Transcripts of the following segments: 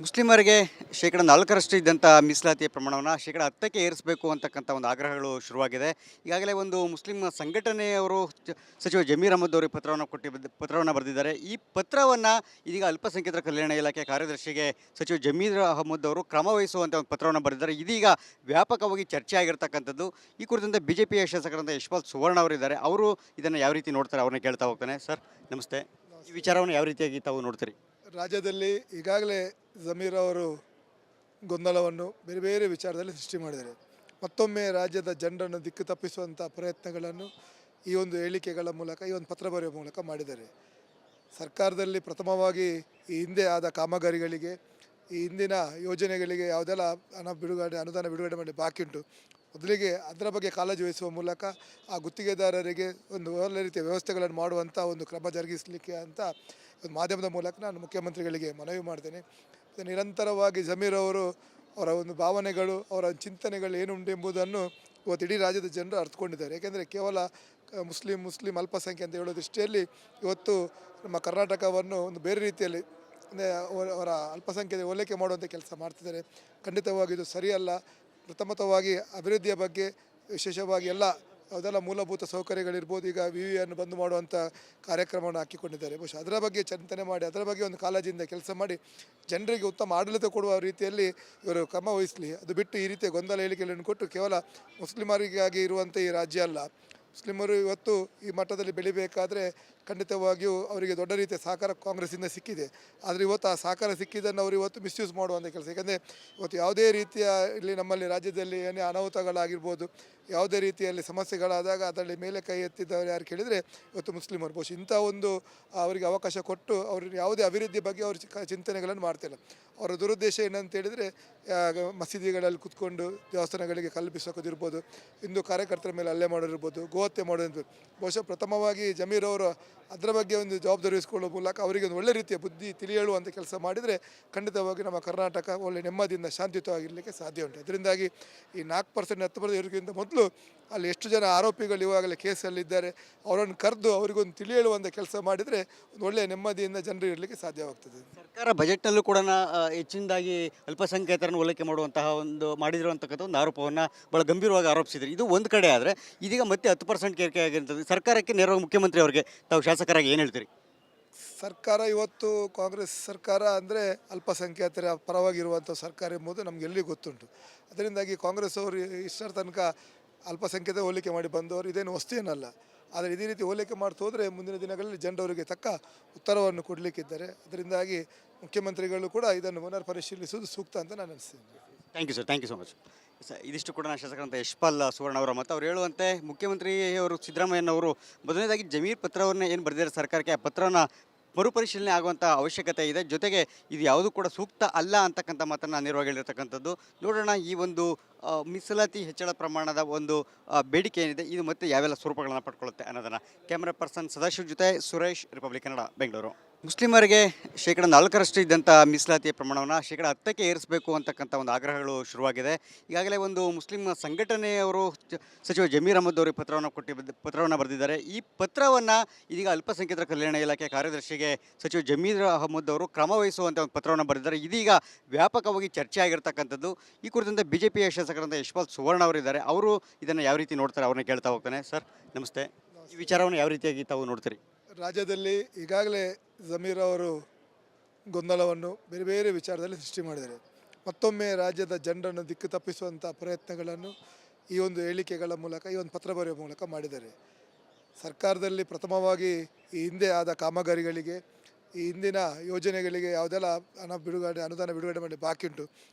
ಮುಸ್ಲಿಮರಿಗೆ ಶೇಕಡ 4ರಷ್ಟು ಇದ್ದಂಥ ಮೀಸಲಾತಿಯ ಪ್ರಮಾಣವನ್ನು ಶೇಕಡ 10ಕ್ಕೆ ಏರಿಸಬೇಕು ಅಂತಕ್ಕಂಥ ಒಂದು ಆಗ್ರಹಗಳು ಶುರುವಾಗಿದೆ. ಈಗಾಗಲೇ ಒಂದು ಮುಸ್ಲಿಂ ಸಂಘಟನೆಯವರು ಸಚಿವ ಜಮೀರ್ ಅಹಮದ್ ಅವರಿಗೆ ಪತ್ರವನ್ನು ಬರೆದಿದ್ದಾರೆ. ಈ ಪತ್ರವನ್ನು ಇದೀಗ ಅಲ್ಪಸಂಖ್ಯಾತರ ಕಲ್ಯಾಣ ಇಲಾಖೆ ಕಾರ್ಯದರ್ಶಿಗೆ ಸಚಿವ ಜಮೀರ್ ಅಹಮದ್ ಅವರು ಕ್ರಮ ವಹಿಸುವಂಥ ಒಂದು ಪತ್ರವನ್ನು ಬರೆದಿದ್ದಾರೆ. ಇದೀಗ ವ್ಯಾಪಕವಾಗಿ ಚರ್ಚೆ ಆಗಿರ್ತಕ್ಕಂಥದ್ದು. ಈ ಕುರಿತಂತೆ ಬಿಜೆಪಿಯ ಶಾಸಕರಾದ ಯಶ್ಪಾಲ್ ಸುವರ್ಣ ಅವರಿದ್ದಾರೆ. ಅವರು ಇದನ್ನು ಯಾವ ರೀತಿ ನೋಡ್ತಾರೆ ಅವ್ರನ್ನ ಕೇಳ್ತಾ ಹೋಗ್ತಾನೆ. ಸರ್ ನಮಸ್ತೆ. ಈ ವಿಚಾರವನ್ನು ಯಾವ ರೀತಿಯಾಗಿ ತಾವು ನೋಡ್ತೀರಿ? ರಾಜ್ಯದಲ್ಲಿ ಈಗಾಗಲೇ ಜಮೀರ್ ಅವರು ಗೊಂದಲವನ್ನು ಬೇರೆ ಬೇರೆ ವಿಚಾರದಲ್ಲಿ ಸೃಷ್ಟಿ ಮಾಡಿದ್ದಾರೆ. ಮತ್ತೊಮ್ಮೆ ರಾಜ್ಯದ ಜನರನ್ನು ದಿಕ್ಕು ತಪ್ಪಿಸುವಂಥ ಪ್ರಯತ್ನಗಳನ್ನು ಈ ಒಂದು ಹೇಳಿಕೆಗಳ ಮೂಲಕ, ಈ ಒಂದು ಪತ್ರ ಬರೆಯುವ ಮೂಲಕ ಮಾಡಿದ್ದಾರೆ. ಸರ್ಕಾರದಲ್ಲಿ ಪ್ರಥಮವಾಗಿ ಈ ಹಿಂದೆ ಆದ ಕಾಮಗಾರಿಗಳಿಗೆ, ಈ ಹಿಂದಿನ ಯೋಜನೆಗಳಿಗೆ ಯಾವುದೆಲ್ಲ ಅನುದಾನ ಬಿಡುಗಡೆ ಮಾಡಿ ಬಾಕಿ ಉಂಟು, ಮೊದಲಿಗೆ ಅದರ ಬಗ್ಗೆ ಕಾಳಜಿ ವಹಿಸುವ ಮೂಲಕ ಆ ಗುತ್ತಿಗೆದಾರರಿಗೆ ಒಂದು ಒಳ್ಳೆ ರೀತಿಯ ವ್ಯವಸ್ಥೆಗಳನ್ನು ಮಾಡುವಂಥ ಒಂದು ಕ್ರಮ ಜರುಗಿಸಲಿಕ್ಕೆ ಅಂತ ಒಂದು ಮಾಧ್ಯಮದ ಮೂಲಕ ನಾನು ಮುಖ್ಯಮಂತ್ರಿಗಳಿಗೆ ಮನವಿ ಮಾಡ್ತೇನೆ. ನಿರಂತರವಾಗಿ ಜಮೀರ್ ಅವರು ಅವರ ಒಂದು ಭಾವನೆಗಳು, ಅವರ ಚಿಂತನೆಗಳು ಏನುಂಟು ಎಂಬುದನ್ನು ಇವತ್ತು ಇಡೀ ರಾಜ್ಯದ ಜನರು ಅರ್ಥಕೊಂಡಿದ್ದಾರೆ. ಏಕೆಂದರೆ ಕೇವಲ ಮುಸ್ಲಿಂ ಅಲ್ಪಸಂಖ್ಯೆ ಅಂತ ಹೇಳೋ ದೃಷ್ಟಿಯಲ್ಲಿ ಇವತ್ತು ನಮ್ಮ ಕರ್ನಾಟಕವನ್ನು ಒಂದು ಬೇರೆ ರೀತಿಯಲ್ಲಿ ಅಂದರೆ ಅವರ ಅಲ್ಪಸಂಖ್ಯೆಯ ಓಲೈಕೆ ಮಾಡುವಂಥ ಕೆಲಸ ಮಾಡ್ತಿದ್ದಾರೆ. ಖಂಡಿತವಾಗಿ ಇದು ಸರಿಯಲ್ಲ. ಪ್ರಥಮತವಾಗಿ ಅಭಿವೃದ್ಧಿಯ ಬಗ್ಗೆ, ವಿಶೇಷವಾಗಿ ಎಲ್ಲ ಯಾವುದೆಲ್ಲ ಮೂಲಭೂತ ಸೌಕರ್ಯಗಳಿರ್ಬೋದು, ಈಗ ವಿವಿಯನ್ನು ಬಂದ್ ಮಾಡುವಂಥ ಕಾರ್ಯಕ್ರಮವನ್ನು ಹಾಕಿಕೊಂಡಿದ್ದಾರೆ. ಬಹುಶಃ ಅದರ ಬಗ್ಗೆ ಚಿಂತನೆ ಮಾಡಿ, ಅದರ ಬಗ್ಗೆ ಒಂದು ಕಾಳಜಿಯಿಂದ ಕೆಲಸ ಮಾಡಿ ಜನರಿಗೆ ಉತ್ತಮ ಆಡಳಿತ ಕೊಡುವ ರೀತಿಯಲ್ಲಿ ಇವರು ಕ್ರಮ ವಹಿಸಲಿ. ಅದು ಬಿಟ್ಟು ಈ ರೀತಿಯ ಗೊಂದಲ ಹೇಳಿಕೆಗಳನ್ನು ಕೊಟ್ಟು ಕೇವಲ ಮುಸ್ಲಿಮರಿಗಾಗಿ ಇರುವಂಥ ಈ ರಾಜ್ಯ ಅಲ್ಲ, ಮುಸ್ಲಿಮರು ಇವತ್ತು ಈ ಮಟ್ಟದಲ್ಲಿ ಬೆಳಿಬೇಕಾದ್ರೆ ಖಂಡಿತವಾಗಿಯೂ ಅವರಿಗೆ ದೊಡ್ಡ ರೀತಿಯ ಸಹಕಾರ ಕಾಂಗ್ರೆಸ್ಸಿಂದ ಸಿಕ್ಕಿದೆ. ಆದರೆ ಇವತ್ತು ಆ ಸಹಕಾರ ಸಿಕ್ಕಿದ್ದನ್ನು ಅವರು ಇವತ್ತು ಮಿಸ್ಯೂಸ್ ಮಾಡುವಂಥ ಕೆಲಸ. ಯಾಕಂದರೆ ಇವತ್ತು ಯಾವುದೇ ರೀತಿಯ ಇಲ್ಲಿ ನಮ್ಮಲ್ಲಿ ರಾಜ್ಯದಲ್ಲಿ ಏನೇ ಅನಾಹುತಗಳಾಗಿರ್ಬೋದು, ಯಾವುದೇ ರೀತಿಯಲ್ಲಿ ಸಮಸ್ಯೆಗಳಾದಾಗ ಅದರಲ್ಲಿ ಮೇಲೆ ಕೈ ಎತ್ತಿದ್ದವರು ಯಾರು ಕೇಳಿದರೆ ಇವತ್ತು ಮುಸ್ಲಿಮರು. ಬಹುಶಃ ಇಂಥ ಒಂದು ಅವರಿಗೆ ಅವಕಾಶ ಕೊಟ್ಟು ಅವ್ರಿಗೆ ಯಾವುದೇ ಅಭಿವೃದ್ಧಿ ಬಗ್ಗೆ ಅವರು ಚಿಂತನೆಗಳನ್ನು ಮಾಡ್ತಿಲ್ಲ. ಅವರ ದುರುದ್ದೇಶ ಏನಂತ ಹೇಳಿದರೆ ಮಸೀದಿಗಳಲ್ಲಿ ಕುತ್ಕೊಂಡು ದೇವಸ್ಥಾನಗಳಿಗೆ ಕಲ್ಪಿಸೋದಿರ್ಬೋದು, ಹಿಂದೂ ಕಾರ್ಯಕರ್ತರ ಮೇಲೆ ಹಲ್ಲೆ ಮಾಡೋದಿರ್ಬೋದು, ಗೋಹತ್ಯೆ ಮಾಡೋದು. ಬಹುಶಃ ಪ್ರಥಮವಾಗಿ ಜಮೀರ್ ಅವರು ಅದರ ಬಗ್ಗೆ ಒಂದು ಜವಾಬ್ದಾರಿ ವಹಿಸಿಕೊಳ್ಳುವ ಮೂಲಕ ಅವರಿಗೆ ಒಂದು ಒಳ್ಳೆ ರೀತಿಯ ಬುದ್ಧಿ ತಿಳಿಯೇಳುವಂಥ ಕೆಲಸ ಮಾಡಿದರೆ ಖಂಡಿತವಾಗಿ ನಮ್ಮ ಕರ್ನಾಟಕ ಒಳ್ಳೆ ನೆಮ್ಮದಿಯಿಂದ ಶಾಂತಿಯುತವಾಗಿರಲಿಕ್ಕೆ ಸಾಧ್ಯ ಉಂಟು. ಅದರಿಂದಾಗಿ ಈ 4% 10% ಇರೋದಕ್ಕಿಂತ ಮೊದಲು ಅಲ್ಲಿ ಎಷ್ಟು ಜನ ಆರೋಪಿಗಳು ಇವಾಗಲೇ ಕೇಸಲ್ಲಿದ್ದಾರೆ ಅವರನ್ನು ಕರೆದು ಅವರಿಗೊಂದು ತಿಳಿಯೇಳುವಂಥ ಕೆಲಸ ಮಾಡಿದರೆ ಒಂದು ಒಳ್ಳೆಯ ನೆಮ್ಮದಿಯಿಂದ ಜನರು ಇರಲಿಕ್ಕೆ ಸಾಧ್ಯವಾಗ್ತದೆ. ಸರ್ಕಾರ ಬಜೆಟ್ನಲ್ಲೂ ಕೂಡ ಹೆಚ್ಚಿನದಾಗಿ ಅಲ್ಪಸಂಖ್ಯಾತರನ್ನು ಓಲೈಕೆ ಮಾಡುವಂತಹ ಮಾಡಿರುವಂತಕ್ಕಂಥ ಒಂದು ಆರೋಪವನ್ನು ಭಾಳ ಗಂಭೀರವಾಗಿ ಆರೋಪಿಸಿದ್ರು. ಇದು ಒಂದು ಕಡೆ ಆದರೆ ಇದೀಗ ಮತ್ತೆ 10% ಏರಿಕೆ ಆಗಿರ್ತದೆ. ಸರ್ಕಾರಕ್ಕೆ ನೇರವಾಗಿ ಮುಖ್ಯಮಂತ್ರಿ ಅವರಿಗೆ ತಾವು ಶಾಸಕರಾಗಿ ಏನು ಹೇಳ್ತೀರಿ? ಸರ್ಕಾರ ಇವತ್ತು ಕಾಂಗ್ರೆಸ್ ಸರ್ಕಾರ ಅಂದರೆ ಅಲ್ಪಸಂಖ್ಯಾತರ ಪರವಾಗಿರುವಂಥ ಸರ್ಕಾರ ಎಂಬುದು ನಮಗೆಲ್ಲರಿಗೂ ಗೊತ್ತುಂಟು. ಅದರಿಂದಾಗಿ ಕಾಂಗ್ರೆಸ್ ಅವರು ಇಷ್ಟರ ತನಕ ಅಲ್ಪಸಂಖ್ಯಾತ ಹೋಲಿಕೆ ಮಾಡಿ ಬಂದವರು ಇದೇನು ವಸ್ತೇನಲ್ಲ. ಆದರೆ ಇದೇ ರೀತಿ ಹೋಲಿಕೆ ಮಾಡ್ತಾ ಹೋದರೆ ಮುಂದಿನ ದಿನಗಳಲ್ಲಿ ಜನರವರಿಗೆ ತಕ್ಕ ಉತ್ತರವನ್ನು ಕೊಡಲಿಕ್ಕಿದ್ದಾರೆ. ಅದರಿಂದಾಗಿ ಮುಖ್ಯಮಂತ್ರಿಗಳು ಕೂಡ ಇದನ್ನು ಪುನರ್ ಪರಿಶೀಲಿಸುವುದು ಸೂಕ್ತ ಅಂತ ನಾನು ಅನಿಸ್ತೀನಿ. Thank you sir, thank you so much. ಇದಿಷ್ಟು ಕೂಡ ಶಾಸಕರಂತ ಯಶ್ಪಾಲ್ ಸುವರ್ಣ ಅವರ ಮತ್ತು ಅವ್ರು ಹೇಳುವಂತೆ ಮುಖ್ಯಮಂತ್ರಿಯವರು ಸಿದ್ದರಾಮಯ್ಯನವರು ಮೊದಲನೇದಾಗಿ ಜಮೀರ್ ಪತ್ರವನ್ನು ಏನು ಬರೆದಿದ್ದಾರೆ ಸರ್ಕಾರಕ್ಕೆ, ಆ ಪತ್ರವನ್ನು ಮರುಪರಿಶೀಲನೆ ಆಗುವಂಥ ಅವಶ್ಯಕತೆ ಇದೆ. ಜೊತೆಗೆ ಇದು ಯಾವುದೂ ಕೂಡ ಸೂಕ್ತ ಅಲ್ಲ ಅಂತಕ್ಕಂಥ ಮಾತನ್ನು ನೇರವಾಗಿ ಹೇಳಿರ್ತಕ್ಕಂಥದ್ದು. ನೋಡೋಣ ಈ ಒಂದು ಮೀಸಲಾತಿ ಹೆಚ್ಚಳ ಪ್ರಮಾಣದ ಒಂದು ಬೇಡಿಕೆ ಏನಿದೆ ಇದು ಮತ್ತೆ ಯಾವೆಲ್ಲ ಸ್ವರೂಪಗಳನ್ನು ಪಡ್ಕೊಳ್ಳುತ್ತೆ ಅನ್ನೋದನ್ನು. ಕ್ಯಾಮ್ರಾ ಪರ್ಸನ್ ಸದಾಶಿವ್ ಜೊತೆ ಸುರೇಶ್, ರಿಪಬ್ಲಿಕ್ ಕನ್ನಡ, ಬೆಂಗಳೂರು. ಮುಸ್ಲಿಮರಿಗೆ ಶೇಕಡ 4ರಷ್ಟು ಇದ್ದಂಥ ಮೀಸಲಾತಿಯ ಪ್ರಮಾಣವನ್ನು ಶೇಕಡ 10ಕ್ಕೆ ಏರಿಸಬೇಕು ಅಂತಕ್ಕಂಥ ಒಂದು ಆಗ್ರಹಗಳು ಶುರುವಾಗಿದೆ. ಈಗಾಗಲೇ ಒಂದು ಮುಸ್ಲಿಂ ಸಂಘಟನೆಯವರು ಸಚಿವ ಜಮೀರ್ ಅಹಮದ್ ಅವರಿಗೆ ಪತ್ರವನ್ನು ಬರೆದಿದ್ದಾರೆ. ಈ ಪತ್ರವನ್ನು ಇದೀಗ ಅಲ್ಪಸಂಖ್ಯಾತರ ಕಲ್ಯಾಣ ಇಲಾಖೆ ಕಾರ್ಯದರ್ಶಿಗೆ ಸಚಿವ ಜಮೀರ್ ಅಹಮದ್ ಅವರು ಕ್ರಮ ವಹಿಸುವಂಥ ಒಂದು ಪತ್ರವನ್ನು ಬರೆದಿದ್ದಾರೆ. ಇದೀಗ ವ್ಯಾಪಕವಾಗಿ ಚರ್ಚೆ ಆಗಿರ್ತಕ್ಕಂಥದ್ದು. ಈ ಕುರಿತಂತೆ ಬಿಜೆಪಿಯ ಶಾಸಕರಾದ ಯಶ್ಪಾಲ್ ಸುವರ್ಣ ಅವರಿದ್ದಾರೆ. ಅವರು ಇದನ್ನು ಯಾವ ರೀತಿ ನೋಡ್ತಾರೆ ಅವ್ರನ್ನ ಕೇಳ್ತಾ ಹೋಗ್ತಾನೆ. ಸರ್ ನಮಸ್ತೆ. ಈ ವಿಚಾರವನ್ನು ಯಾವ ರೀತಿಯಾಗಿ ತಾವು ನೋಡ್ತೀರಿ? ರಾಜ್ಯದಲ್ಲಿ ಈಗಾಗಲೇ ಜಮೀರ್ ಅವರು ಗೊಂದಲವನ್ನು ಬೇರೆ ಬೇರೆ ವಿಚಾರದಲ್ಲಿ ಸೃಷ್ಟಿ ಮಾಡಿದ್ದಾರೆ. ಮತ್ತೊಮ್ಮೆ ರಾಜ್ಯದ ಜನರನ್ನು ದಿಕ್ಕು ತಪ್ಪಿಸುವಂಥ ಪ್ರಯತ್ನಗಳನ್ನು ಈ ಒಂದು ಹೇಳಿಕೆಗಳ ಮೂಲಕ, ಈ ಒಂದು ಪತ್ರ ಬರೆಯುವ ಮೂಲಕ ಮಾಡಿದ್ದಾರೆ. ಸರ್ಕಾರದಲ್ಲಿ ಪ್ರಥಮವಾಗಿ ಈ ಹಿಂದೆ ಆದ ಕಾಮಗಾರಿಗಳಿಗೆ, ಈ ಹಿಂದಿನ ಯೋಜನೆಗಳಿಗೆ ಯಾವುದೆಲ್ಲ ಅನುದಾನ ಬಿಡುಗಡೆ ಮಾಡಿ ಬಾಕಿ ಉಂಟು,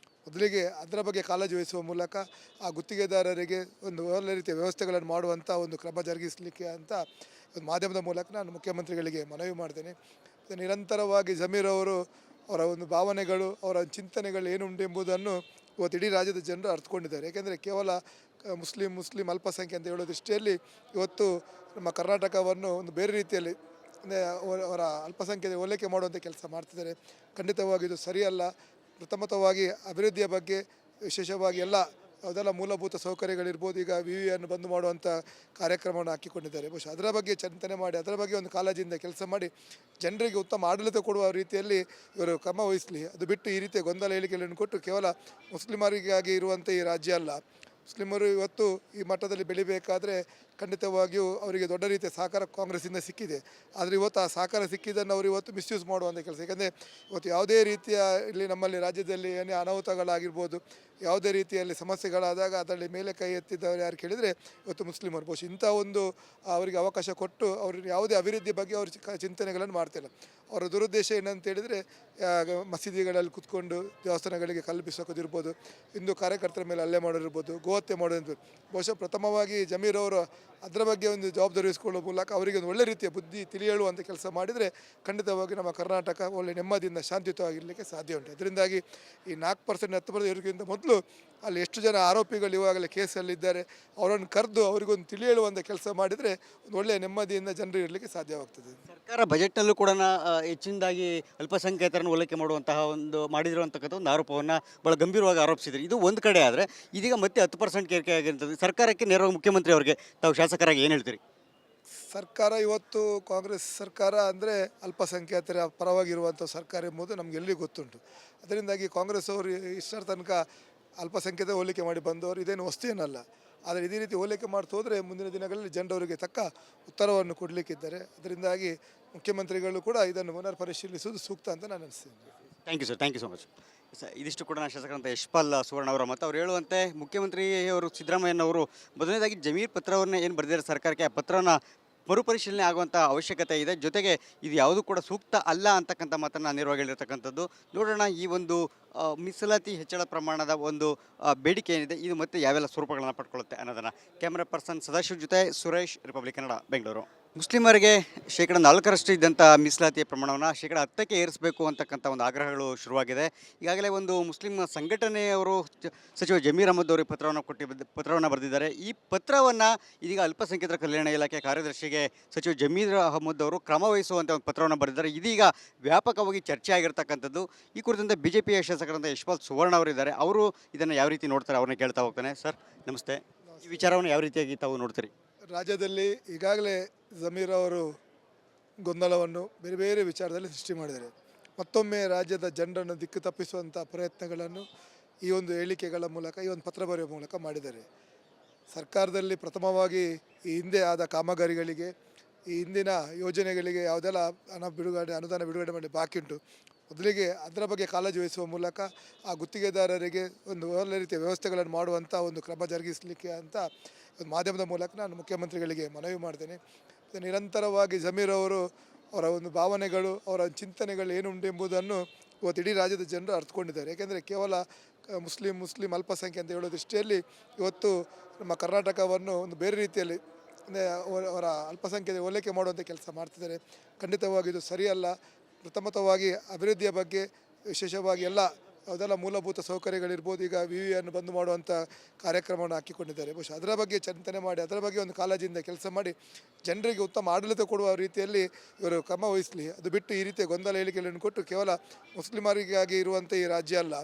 ಮೊದಲಿಗೆ ಅದರ ಬಗ್ಗೆ ಕಾಳಜಿ ವಹಿಸುವ ಮೂಲಕ ಆ ಗುತ್ತಿಗೆದಾರರಿಗೆ ಒಂದು ಒಳ್ಳೆ ರೀತಿಯ ವ್ಯವಸ್ಥೆಗಳನ್ನು ಮಾಡುವಂಥ ಒಂದು ಕ್ರಮ ಜರುಗಿಸಲಿಕ್ಕೆ ಅಂತ ಒಂದು ಮಾಧ್ಯಮದ ಮೂಲಕ ನಾನು ಮುಖ್ಯಮಂತ್ರಿಗಳಿಗೆ ಮನವಿ ಮಾಡ್ತೇನೆ. ನಿರಂತರವಾಗಿ ಜಮೀರ್ ಅವರು ಅವರ ಒಂದು ಭಾವನೆಗಳು, ಅವರ ಚಿಂತನೆಗಳು ಏನುಂಟು ಎಂಬುದನ್ನು ಇವತ್ತು ಇಡೀ ರಾಜ್ಯದ ಜನರು ಅರ್ಥಕೊಂಡಿದ್ದಾರೆ. ಏಕೆಂದರೆ ಕೇವಲ ಮುಸ್ಲಿಂ ಅಲ್ಪಸಂಖ್ಯೆ ಅಂತ ಹೇಳೋ ದೃಷ್ಟಿಯಲ್ಲಿ ಇವತ್ತು ನಮ್ಮ ಕರ್ನಾಟಕವನ್ನು ಒಂದು ಬೇರೆ ರೀತಿಯಲ್ಲಿ ಅಂದರೆ ಅವರ ಅಲ್ಪಸಂಖ್ಯೆಯ ಓಲೈಕೆ ಮಾಡುವಂಥ ಕೆಲಸ ಮಾಡ್ತಿದ್ದಾರೆ. ಖಂಡಿತವಾಗಿ ಇದು ಸರಿಯಲ್ಲ. ಪ್ರಥಮತವಾಗಿ ಅಭಿವೃದ್ಧಿಯ ಬಗ್ಗೆ, ವಿಶೇಷವಾಗಿ ಎಲ್ಲ ಅದೆಲ್ಲ ಮೂಲಭೂತ ಸೌಕರ್ಯಗಳಿರ್ಬೋದು, ಈಗ ವಿವಿಯನ್ನು ಬಂದ್ ಮಾಡುವಂಥ ಕಾರ್ಯಕ್ರಮವನ್ನು ಹಾಕಿಕೊಂಡಿದ್ದಾರೆ. ಬಹುಶಃ ಅದರ ಬಗ್ಗೆ ಚಿಂತನೆ ಮಾಡಿ, ಅದರ ಬಗ್ಗೆ ಒಂದು ಕಾಳಜಿಯಿಂದ ಕೆಲಸ ಮಾಡಿ ಜನರಿಗೆ ಉತ್ತಮ ಆಡಳಿತ ಕೊಡುವ ರೀತಿಯಲ್ಲಿ ಇವರು ಕ್ರಮ ವಹಿಸಲಿ. ಅದು ಬಿಟ್ಟು ಈ ರೀತಿಯ ಗೊಂದಲ ಹೇಳಿಕೆಗಳನ್ನು ಕೊಟ್ಟು ಕೇವಲ ಮುಸ್ಲಿಮರಿಗಾಗಿ ಇರುವಂಥ ಈ ರಾಜ್ಯ ಅಲ್ಲ, ಮುಸ್ಲಿಮರು ಇವತ್ತು ಈ ಮಟ್ಟದಲ್ಲಿ ಬೆಳಿಬೇಕಾದ್ರೆ ಖಂಡಿತವಾಗಿಯೂ ಅವರಿಗೆ ದೊಡ್ಡ ರೀತಿಯ ಸಹಕಾರ ಕಾಂಗ್ರೆಸ್ಸಿಂದ ಸಿಕ್ಕಿದೆ. ಆದರೆ ಇವತ್ತು ಆ ಸಹಕಾರ ಸಿಕ್ಕಿದ್ದನ್ನು ಅವರು ಇವತ್ತು ಮಿಸ್ಯೂಸ್ ಮಾಡುವಂಥ ಕೆಲಸ. ಯಾಕಂದರೆ ಇವತ್ತು ಯಾವುದೇ ರೀತಿಯ ಇಲ್ಲಿ ನಮ್ಮಲ್ಲಿ ರಾಜ್ಯದಲ್ಲಿ ಏನೇ ಅನಾಹುತಗಳಾಗಿರ್ಬೋದು, ಯಾವುದೇ ರೀತಿಯಲ್ಲಿ ಸಮಸ್ಯೆಗಳಾದಾಗ ಅದರಲ್ಲಿ ಮೇಲೆ ಕೈ ಎತ್ತಿದ್ದವರು ಯಾರು ಕೇಳಿದರೆ ಇವತ್ತು ಮುಸ್ಲಿಮರು. ಬಹುಶಃ ಇಂಥ ಒಂದು ಅವರಿಗೆ ಅವಕಾಶ ಕೊಟ್ಟು ಅವ್ರಿಗೆ ಯಾವುದೇ ಅಭಿವೃದ್ಧಿ ಬಗ್ಗೆ ಅವರು ಚಿಂತನೆಗಳನ್ನು ಮಾಡ್ತಿಲ್ಲ. ಅವರ ದುರುದ್ದೇಶ ಏನಂತ ಹೇಳಿದರೆ ಮಸೀದಿಗಳಲ್ಲಿ ಕುತ್ಕೊಂಡು ದೇವಸ್ಥಾನಗಳಿಗೆ ಕಲ್ಪಿಸೋದಿರ್ಬೋದು, ಹಿಂದೂ ಕಾರ್ಯಕರ್ತರ ಮೇಲೆ ಹಲ್ಲೆ ಮಾಡೋದಿರ್ಬೋದು, ಗೋಹತ್ಯೆ ಮಾಡೋದಿರ್ಬೋದು. ಬಹುಶಃ ಪ್ರಥಮವಾಗಿ ಜಮೀರ್ ಅವರು ಅದರ ಬಗ್ಗೆ ಒಂದು ಜವಾಬ್ದಾರಿ ವಹಿಸಿಕೊಳ್ಳುವ ಮೂಲಕ ಅವರಿಗೆ ಒಂದು ಒಳ್ಳೆ ರೀತಿಯ ಬುದ್ಧಿ ತಿಳಿಯೇಳುವಂಥ ಕೆಲಸ ಮಾಡಿದರೆ ಖಂಡಿತವಾಗಿ ನಮ್ಮ ಕರ್ನಾಟಕ ಒಳ್ಳೆ ನೆಮ್ಮದಿಯಿಂದ ಶಾಂತಿಯುತವಾಗಿರಲಿಕ್ಕೆ ಸಾಧ್ಯ ಉಂಟು. ಅದರಿಂದಾಗಿ ಈ 4% 10% ಇರೋದಕ್ಕಿಂತ ಮೊದಲು ಅಲ್ಲಿ ಎಷ್ಟು ಜನ ಆರೋಪಿಗಳು ಇವಾಗಲೇ ಕೇಸಲ್ಲಿದ್ದಾರೆ ಅವರನ್ನು ಕರೆದು ಅವರಿಗೊಂದು ತಿಳಿಯೇಳುವಂಥ ಕೆಲಸ ಮಾಡಿದರೆ ಒಂದು ಒಳ್ಳೆಯ ನೆಮ್ಮದಿಯಿಂದ ಜನರು ಇರಲಿಕ್ಕೆ ಸಾಧ್ಯವಾಗ್ತದೆ. ಸರ್ಕಾರ ಬಜೆಟ್ನಲ್ಲೂ ಕೂಡ ಹೆಚ್ಚಿನದಾಗಿ ಅಲ್ಪಸಂಖ್ಯಾತರನ್ನು ಓಲೈಕೆ ಮಾಡುವಂತಹ ಒಂದು ಮಾಡಿದಿರುವಂತಕ್ಕಂಥ ಒಂದು ಆರೋಪವನ್ನು ಭಾಳ ಗಂಭೀರವಾಗಿ ಆರೋಪಿಸಿದ್ರು. ಇದು ಒಂದು ಕಡೆ ಆದರೆ ಇದೀಗ ಮತ್ತೆ 10% ಏರಿಕೆ ಆಗಿರ್ತದೆ. ಸರ್ಕಾರಕ್ಕೆ ನೇರವಾಗಿ ಮುಖ್ಯಮಂತ್ರಿ ಅವರಿಗೆ ತಾವು ಶಾಸಕರಾಗಿ ಏನು ಹೇಳ್ತೀರಿ? ಸರ್ಕಾರ ಇವತ್ತು ಕಾಂಗ್ರೆಸ್ ಸರ್ಕಾರ ಅಂದರೆ ಅಲ್ಪಸಂಖ್ಯಾತರ ಪರವಾಗಿರುವಂಥ ಸರ್ಕಾರ ಎಂಬುದು ನಮಗೆಲ್ಲಿ ಗೊತ್ತುಂಟು. ಅದರಿಂದಾಗಿ ಕಾಂಗ್ರೆಸ್ ಅವರು ಇಷ್ಟರ ತನಕ ಅಲ್ಪಸಂಖ್ಯಾತ ಹೋಲಿಕೆ ಮಾಡಿ ಬಂದವರು ಇದೇನು ವಸ್ತೇನಲ್ಲ. ಆದರೆ ಇದೇ ರೀತಿ ಹೋಲಿಕೆ ಮಾಡ್ತಾ ಹೋದರೆ ಮುಂದಿನ ದಿನಗಳಲ್ಲಿ ಜನರವರಿಗೆ ತಕ್ಕ ಉತ್ತರವನ್ನು ಕೊಡಲಿಕ್ಕಿದ್ದಾರೆ. ಅದರಿಂದಾಗಿ ಮುಖ್ಯಮಂತ್ರಿಗಳು ಕೂಡ ಇದನ್ನು ಪುನರ್ ಪರಿಶೀಲಿಸುವುದು ಸೂಕ್ತ ಅಂತ ನಾನು ಅನಿಸ್ತೇನೆ. Thank you sir, thank you so much. Sir, ಇದಿಷ್ಟು ಕೂಡ ಶಾಸಕರಂತ ಯಶ್ಪಾಲ್ ಸುವರ್ಣ ಅವರ ಮತ್ತು ಅವ್ರು ಹೇಳುವಂತೆ ಮುಖ್ಯಮಂತ್ರಿಯವರು ಸಿದ್ದರಾಮಯ್ಯನವರು ಮೊದಲನೇದಾಗಿ ಜಮೀರ್ ಪತ್ರವನ್ನೇ ಏನು ಬರೆದಿದ್ದಾರೆ ಸರ್ಕಾರಕ್ಕೆ, ಆ ಪತ್ರವನ್ನು ಮರುಪರಿಶೀಲನೆ ಆಗುವಂಥ ಅವಶ್ಯಕತೆ ಇದೆ. ಜೊತೆಗೆ ಇದು ಯಾವುದೂ ಕೂಡ ಸೂಕ್ತ ಅಲ್ಲ ಅಂತಕ್ಕಂಥ ಮಾತನ್ನು ನೇರವಾಗಿ ಹೇಳಿರ್ತಕ್ಕಂಥದ್ದು. ನೋಡೋಣ ಈ ಒಂದು ಮೀಸಲಾತಿ ಹೆಚ್ಚಳ ಪ್ರಮಾಣದ ಒಂದು ಬೇಡಿಕೆ ಏನಿದೆ ಇದು ಮತ್ತೆ ಯಾವೆಲ್ಲ ಸ್ವರೂಪಗಳನ್ನು ಪಡ್ಕೊಳ್ಳುತ್ತೆ ಅನ್ನೋದನ್ನು. ಕ್ಯಾಮ್ರಾ ಪರ್ಸನ್ ಸದಾಶಿವ್ ಜೊತೆ ಸುರೇಶ್, ರಿಪಬ್ಲಿಕ್ ಕನ್ನಡ, ಬೆಂಗಳೂರು. ಮುಸ್ಲಿಮರಿಗೆ 4% ಇದ್ದಂಥ ಮೀಸಲಾತಿಯ ಪ್ರಮಾಣವನ್ನು 10% ಏರಿಸಬೇಕು ಅಂತಕ್ಕಂಥ ಒಂದು ಆಗ್ರಹಗಳು ಶುರುವಾಗಿದೆ. ಈಗಾಗಲೇ ಒಂದು ಮುಸ್ಲಿಂ ಸಂಘಟನೆಯವರು ಸಚಿವ ಜಮೀರ್ ಅಹಮದ್ ಅವರಿಗೆ ಪತ್ರವನ್ನು ಬರೆದಿದ್ದಾರೆ. ಈ ಪತ್ರವನ್ನು ಇದೀಗ ಅಲ್ಪಸಂಖ್ಯಾತರ ಕಲ್ಯಾಣ ಇಲಾಖೆ ಕಾರ್ಯದರ್ಶಿಗೆ ಸಚಿವ ಜಮೀರ್ ಅಹಮದ್ ಅವರು ಕ್ರಮ ವಹಿಸುವಂಥ ಒಂದು ಪತ್ರವನ್ನು ಬರೆದಿದ್ದಾರೆ. ಇದೀಗ ವ್ಯಾಪಕವಾಗಿ ಚರ್ಚೆ ಆಗಿರ್ತಕ್ಕಂಥದ್ದು. ಈ ಕುರಿತಂತೆ ಬಿಜೆಪಿಯ ಶಾಸಕರಂತ ಯಶ್ಪಾಲ್ ಸುವರ್ಣ ಅವರಿದ್ದಾರೆ. ಅವರು ಇದನ್ನು ಯಾವ ರೀತಿ ನೋಡ್ತಾರೆ ಅವ್ರನ್ನ ಕೇಳ್ತಾ ಹೋಗ್ತಾನೆ. ಸರ್ ನಮಸ್ತೆ, ಈ ವಿಚಾರವನ್ನು ಯಾವ ರೀತಿಯಾಗಿ ತಾವು ನೋಡ್ತೀರಿ? ರಾಜ್ಯದಲ್ಲಿ ಈಗಾಗಲೇ ಜಮೀರ್ ಅವರು ಗೊಂದಲವನ್ನು ಬೇರೆ ಬೇರೆ ವಿಚಾರದಲ್ಲಿ ಸೃಷ್ಟಿ ಮಾಡಿದ್ದಾರೆ. ಮತ್ತೊಮ್ಮೆ ರಾಜ್ಯದ ಜನರನ್ನು ದಿಕ್ಕು ತಪ್ಪಿಸುವಂಥ ಪ್ರಯತ್ನಗಳನ್ನು ಈ ಒಂದು ಹೇಳಿಕೆಗಳ ಮೂಲಕ, ಈ ಒಂದು ಪತ್ರ ಬರೆಯುವ ಮೂಲಕ ಮಾಡಿದ್ದಾರೆ. ಸರ್ಕಾರದಲ್ಲಿ ಪ್ರಥಮವಾಗಿ ಈ ಹಿಂದೆ ಆದ ಕಾಮಗಾರಿಗಳಿಗೆ, ಈ ಹಿಂದಿನ ಯೋಜನೆಗಳಿಗೆ ಯಾವುದೆಲ್ಲ ಅನುದಾನ ಬಿಡುಗಡೆ ಮಾಡಿ ಬಾಕಿ ಉಂಟು, ಮೊದಲಿಗೆ ಅದರ ಬಗ್ಗೆ ಕಾಳಜಿ ವಹಿಸುವ ಮೂಲಕ ಆ ಗುತ್ತಿಗೆದಾರರಿಗೆ ಒಂದು ಒಳ್ಳೆ ರೀತಿಯ ವ್ಯವಸ್ಥೆಗಳನ್ನು ಮಾಡುವಂಥ ಒಂದು ಕ್ರಮ ಜರುಗಿಸಲಿಕ್ಕೆ ಅಂತ ಒಂದು ಮಾಧ್ಯಮದ ಮೂಲಕ ನಾನು ಮುಖ್ಯಮಂತ್ರಿಗಳಿಗೆ ಮನವಿ ಮಾಡ್ತೇನೆ. ನಿರಂತರವಾಗಿ ಜಮೀರ್ ಅವರು ಅವರ ಒಂದು ಭಾವನೆಗಳು, ಅವರ ಚಿಂತನೆಗಳು ಏನುಂಟು ಎಂಬುದನ್ನು ಇವತ್ತು ಇಡೀ ರಾಜ್ಯದ ಜನರು ಅರ್ಥಕೊಂಡಿದ್ದಾರೆ. ಏಕೆಂದರೆ ಕೇವಲ ಮುಸ್ಲಿಂ ಅಲ್ಪಸಂಖ್ಯೆ ಅಂತ ಹೇಳೋ ದೃಷ್ಟಿಯಲ್ಲಿ ಇವತ್ತು ನಮ್ಮ ಕರ್ನಾಟಕವನ್ನು ಒಂದು ಬೇರೆ ರೀತಿಯಲ್ಲಿ ಅವರ ಅಲ್ಪಸಂಖ್ಯೆಯ ಹೋಲಿಕೆ ಮಾಡುವಂಥ ಕೆಲಸ ಮಾಡ್ತಿದ್ದಾರೆ. ಖಂಡಿತವಾಗಿ ಇದು ಸರಿಯಲ್ಲ. ಪ್ರಥಮತವಾಗಿ ಅಭಿವೃದ್ಧಿಯ ಬಗ್ಗೆ, ವಿಶೇಷವಾಗಿ ಅದೆಲ್ಲ ಮೂಲಭೂತ ಸೌಕರ್ಯಗಳಿರ್ಬೋದು, ಈಗ ವಿವಿಯನ್ನು ಬಂದ್ ಮಾಡುವಂಥ ಕಾರ್ಯಕ್ರಮವನ್ನು ಹಾಕಿಕೊಂಡಿದ್ದಾರೆ. ಬಹುಶಃ ಅದರ ಬಗ್ಗೆ ಚಿಂತನೆ ಮಾಡಿ, ಅದರ ಬಗ್ಗೆ ಒಂದು ಕಾಳಜಿಯಿಂದ ಕೆಲಸ ಮಾಡಿ ಜನರಿಗೆ ಉತ್ತಮ ಆಡಳಿತ ಕೊಡುವ ರೀತಿಯಲ್ಲಿ ಇವರು ಕ್ರಮ ವಹಿಸಲಿ. ಅದು ಬಿಟ್ಟು ಈ ರೀತಿಯ ಗೊಂದಲ ಹೇಳಿಕೆಗಳನ್ನು ಕೊಟ್ಟು ಕೇವಲ ಮುಸ್ಲಿಮರಿಗಾಗಿ ಇರುವಂಥ ಈ ರಾಜ್ಯ ಅಲ್ಲ,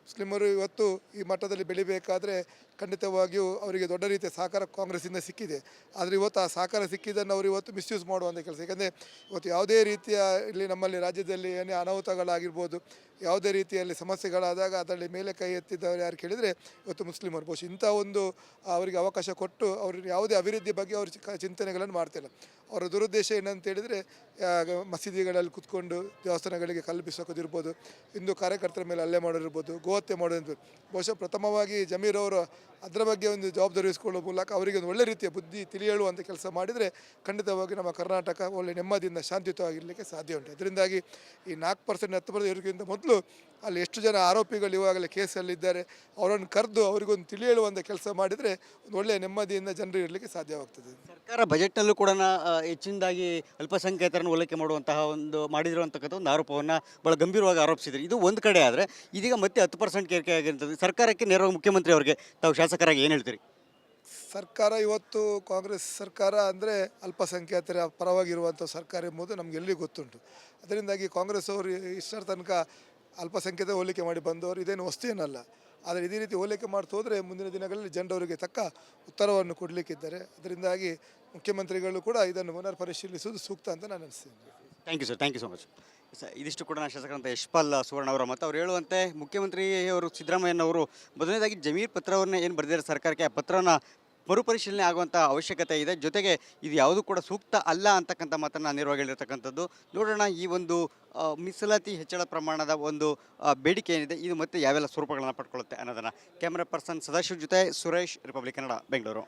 ಮುಸ್ಲಿಮರು ಇವತ್ತು ಈ ಮಟ್ಟದಲ್ಲಿ ಬೆಳಿಬೇಕಾದ್ರೆ ಖಂಡಿತವಾಗಿಯೂ ಅವರಿಗೆ ದೊಡ್ಡ ರೀತಿಯ ಸಹಕಾರ ಕಾಂಗ್ರೆಸ್ಸಿಂದ ಸಿಕ್ಕಿದೆ. ಆದರೆ ಇವತ್ತು ಆ ಸಹಕಾರ ಸಿಕ್ಕಿದ್ದನ್ನು ಅವರು ಇವತ್ತು ಮಿಸ್ಯೂಸ್ ಮಾಡುವಂಥ ಕೆಲಸ. ಯಾಕಂದರೆ ಇವತ್ತು ಯಾವುದೇ ರೀತಿಯ ಇಲ್ಲಿ ನಮ್ಮಲ್ಲಿ ರಾಜ್ಯದಲ್ಲಿ ಏನೇ ಅನಾಹುತಗಳಾಗಿರ್ಬೋದು, ಯಾವುದೇ ರೀತಿಯಲ್ಲಿ ಸಮಸ್ಯೆಗಳಾದಾಗ ಅದರಲ್ಲಿ ಮೇಲೆ ಕೈ ಎತ್ತಿದ್ದವರು ಯಾರು ಕೇಳಿದರೆ ಇವತ್ತು ಮುಸ್ಲಿಮರು. ಬಹುಶಃ ಇಂಥ ಒಂದು ಅವರಿಗೆ ಅವಕಾಶ ಕೊಟ್ಟು ಅವ್ರಿಗೆ ಯಾವುದೇ ಅಭಿವೃದ್ಧಿ ಬಗ್ಗೆ ಅವರು ಚಿಂತನೆಗಳನ್ನು ಮಾಡ್ತಿಲ್ಲ. ಅವರ ದುರುದ್ದೇಶ ಏನಂತ ಹೇಳಿದರೆ ಮಸೀದಿಗಳಲ್ಲಿ ಕುತ್ಕೊಂಡು ದೇವಸ್ಥಾನಗಳಿಗೆ ಕಲ್ಪಿಸೋದಿರ್ಬೋದು, ಹಿಂದೂ ಕಾರ್ಯಕರ್ತರ ಮೇಲೆ ಹಲ್ಲೆ ಮಾಡೋದಿರ್ಬೋದು, ಗೋಹತ್ಯೆ ಮಾಡೋದಿರ್ಬೋದು. ಬಹುಶಃ ಪ್ರಥಮವಾಗಿ ಜಮೀರ್ ಅವರು ಅದರ ಬಗ್ಗೆ ಒಂದು ಜವಾಬ್ದಾರಿ ವಹಿಸಿಕೊಳ್ಳುವ ಮೂಲಕ ಅವರಿಗೆ ಒಂದು ಒಳ್ಳೆ ರೀತಿಯ ಬುದ್ಧಿ ತಿಳಿಯೇಳುವಂಥ ಕೆಲಸ ಮಾಡಿದರೆ ಖಂಡಿತವಾಗಿ ನಮ್ಮ ಕರ್ನಾಟಕ ಒಳ್ಳೆ ನೆಮ್ಮದಿಯಿಂದ ಶಾಂತಿಯುತವಾಗಿರಲಿಕ್ಕೆ ಸಾಧ್ಯ ಉಂಟು. ಅದರಿಂದಾಗಿ ಈ 4% 10% ಇರೋದಕ್ಕಿಂತ ಮೊದಲು ಅಲ್ಲಿ ಎಷ್ಟು ಜನ ಆರೋಪಿಗಳು ಇವಾಗಲೇ ಕೇಸಲ್ಲಿದ್ದಾರೆ ಅವರನ್ನು ಕರೆದು ಅವರಿಗೊಂದು ತಿಳಿಯೇಳುವಂಥ ಕೆಲಸ ಮಾಡಿದರೆ ಒಂದು ಒಳ್ಳೆಯ ನೆಮ್ಮದಿಯಿಂದ ಜನರು ಇರಲಿಕ್ಕೆ ಸಾಧ್ಯವಾಗ್ತದೆ. ಸರ್ಕಾರ ಬಜೆಟ್ನಲ್ಲೂ ಕೂಡ ಹೆಚ್ಚಿನದಾಗಿ ಅಲ್ಪಸಂಖ್ಯಾತರನ್ನು ಓಲೈಕೆ ಮಾಡುವಂತಹ ಒಂದು ಮಾಡಿದಿರುವಂತಕ್ಕಂಥ ಒಂದು ಆರೋಪವನ್ನು ಭಾಳ ಗಂಭೀರವಾಗಿ ಆರೋಪಿಸಿದ್ರು. ಇದು ಒಂದು ಕಡೆ ಆದರೆ ಇದೀಗ ಮತ್ತೆ 10% ಏರಿಕೆ ಆಗಿರ್ತದೆ. ಸರ್ಕಾರಕ್ಕೆ ನೇರವಾಗಿ ಮುಖ್ಯಮಂತ್ರಿ ಅವರಿಗೆ ತಾವು ಶಾಸಕರಾಗಿ ಏನು ಹೇಳ್ತೀರಿ? ಸರ್ಕಾರ ಇವತ್ತು ಕಾಂಗ್ರೆಸ್ ಸರ್ಕಾರ ಅಂದರೆ ಅಲ್ಪಸಂಖ್ಯಾತರ ಪರವಾಗಿರುವಂಥ ಸರ್ಕಾರ ಎಂಬುದು ನಮಗೆಲ್ಲಿ ಗೊತ್ತುಂಟು. ಅದರಿಂದಾಗಿ ಕಾಂಗ್ರೆಸ್ ಅವರು ಇಷ್ಟರ ತನಕ ಅಲ್ಪಸಂಖ್ಯಾತ ಹೋಲಿಕೆ ಮಾಡಿ ಬಂದವರು ಇದೇನು ವಸ್ತು ಏನಲ್ಲ. ಆದರೆ ಇದೇ ರೀತಿ ಹೋಲಿಕೆ ಮಾಡ್ತಾ ಹೋದರೆ ಮುಂದಿನ ದಿನಗಳಲ್ಲಿ ಜನರವರಿಗೆ ತಕ್ಕ ಉತ್ತರವನ್ನು ಕೊಡಲಿಕ್ಕಿದ್ದಾರೆ. ಅದರಿಂದಾಗಿ ಮುಖ್ಯಮಂತ್ರಿಗಳು ಕೂಡ ಇದನ್ನು ಪುನರ್ ಪರಿಶೀಲಿಸುವುದು ಸೂಕ್ತ ಅಂತ ನಾನು ಅನಿಸ್ತೀನಿ. Thank you so much sir. ಇದಿಷ್ಟು ಕೂಡ ಶಾಸಕರಂತ ಯಶ್ಪಾಲ್ ಸುವರ್ಣ ಅವರ ಮತ್ತು ಅವ್ರು ಹೇಳುವಂತೆ ಮುಖ್ಯಮಂತ್ರಿಯವರು ಸಿದ್ದರಾಮಯ್ಯನವರು ಮೊದಲನೇದಾಗಿ ಜಮೀರ್ ಪತ್ರವನ್ನೇ ಏನು ಬರೆದಿದ್ದಾರೆ ಸರ್ಕಾರಕ್ಕೆ, ಆ ಪತ್ರನ ಮರುಪರಿಶೀಲನೆ ಆಗುವಂಥ ಅವಶ್ಯಕತೆ ಇದೆ. ಜೊತೆಗೆ ಇದು ಯಾವುದೂ ಕೂಡ ಸೂಕ್ತ ಅಲ್ಲ ಅಂತಕ್ಕಂಥ ಮಾತನ್ನು ನೇರವಾಗಿ ಹೇಳಿರ್ತಕ್ಕಂಥದ್ದು. ನೋಡೋಣ ಈ ಒಂದು ಮೀಸಲಾತಿ ಹೆಚ್ಚಳ ಪ್ರಮಾಣದ ಒಂದು ಬೇಡಿಕೆ ಏನಿದೆ ಇದು ಮತ್ತೆ ಯಾವೆಲ್ಲ ಸ್ವರೂಪಗಳನ್ನು ಪಡ್ಕೊಳ್ಳುತ್ತೆ ಅನ್ನೋದನ್ನು. ಕ್ಯಾಮ್ರಾ ಪರ್ಸನ್ ಸದಾಶಿವ್ ಜೊತೆ ಸುರೇಶ್, ರಿಪಬ್ಲಿಕ್ ಕನ್ನಡ, ಬೆಂಗಳೂರು.